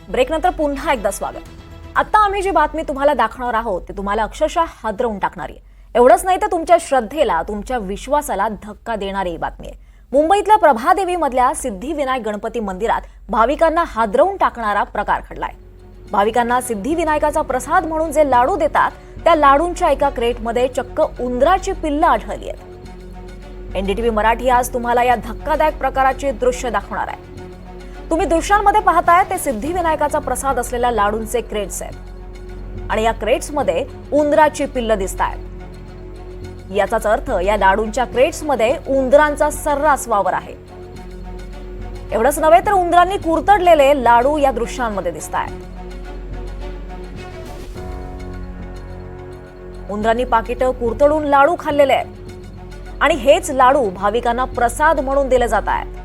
ब्रेकनंतर पुन्हा एकदा स्वागत। आता आम्ही जी बातमी तुम्हाला दाखवणार आहोत ती तुम्हाला अक्षरशः हादरवून टाकणारी आहे। एवढंच नाही तर तुमच्या श्रद्धेला, तुमच्या विश्वासाला धक्का देणारी बातमी आहे। मुंबईतल्या प्रभादेवी मधल्या सिद्धिविनायक गणपती मंदिरात भाविकांना हादरवून टाकणारा प्रकार घडलाय। भाविकांना सिद्धिविनायकाचा प्रसाद म्हणून जे लाडू देतात त्या लाडूंच्या एका क्रेटमध्ये चक्क उंदराची पिल्लं आढळली आहेत। एनडीटीव्ही मराठी आज तुम्हाला या धक्कादायक प्रकाराचे दृश्य दाखवणार आहे। तुम्ही दृश्यांमध्ये पाहताय ते सिद्धिविनायकाचा प्रसाद असलेल्या लाडूंचे क्रेट्स आहेत आणि या क्रेट्समध्ये उंदराची पिल्लं दिसतायत। याचाच अर्थ या लाडूंच्या क्रेट्समध्ये उंदरांचा सर्रास वावर आहे। एवढंच नव्हे तर उंदरांनी कुरतडलेले लाडू या दृश्यांमध्ये दिसतायत। उंदरांनी पाकिटं कुरतडून लाडू खाल्लेले आहेत आणि हेच लाडू भाविकांना प्रसाद म्हणून दिले जात आहेत।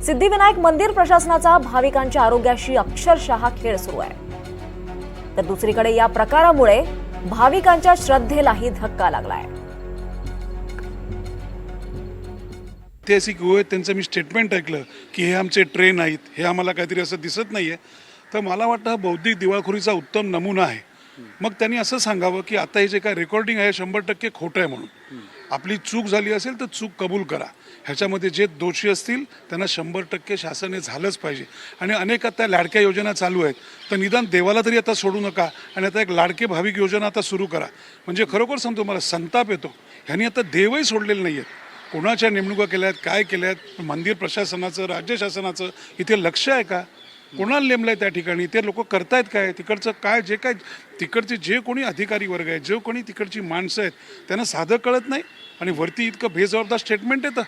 सिद्धिविनायक मंदिर प्रशासनाचा भाविकांच्या आरोग्याशी अक्षरशः खेळ सुरू आहे, तर दुसरीकडे या प्रकारामुळे भाविकांच्या श्रद्धेलाही धक्का लागलाय। ऐतिहासिक होय त्यांचं मी स्टेटमेंट ऐकलं की हे आमचे ट्रेन आहेत, हे आम्हाला काहीतरी असं दिसत नाहीये, तर मला वाटतं हा बौद्धिक दिवाळखोरीचा उत्तम नमुना आहे। मग त्यांनी असं सांगावं की आता हे जे काय रेकॉर्डिंग आहे 100% खोटं आहे म्हणून। आपली चूक झाली असेल तर चूक कबूल करा, ह्याच्यामध्ये जे दोषी असतील त्यांना 100% शासन हे झालंच पाहिजे। आणि अनेक आता लाडक्या योजना चालू आहेत, तर निदान देवाला तरी आता सोडू नका आणि आता एक लाडके भाविक योजना आता सुरू करा। म्हणजे खरोखर सांगतो मला संताप येतो, ह्यांनी आता देवही सोडलेले नाही आहेत। कोणाच्या नेमणुका केल्या आहेत, काय केल्या आहेत, मंदिर प्रशासनाचं, राज्य शासनाचं इथे लक्ष आहे का? कोणाला नेमलंय त्या ठिकाणी? ते लोक करतायत काय? तिकडचं काय जे काय तिकडचे जे कोणी अधिकारी वर्ग आहे, जे कोणी तिकडची माणसं आहेत त्यांना साधं कळत नाही आणि वरती इतकं बेजबाबदार स्टेटमेंट येतं।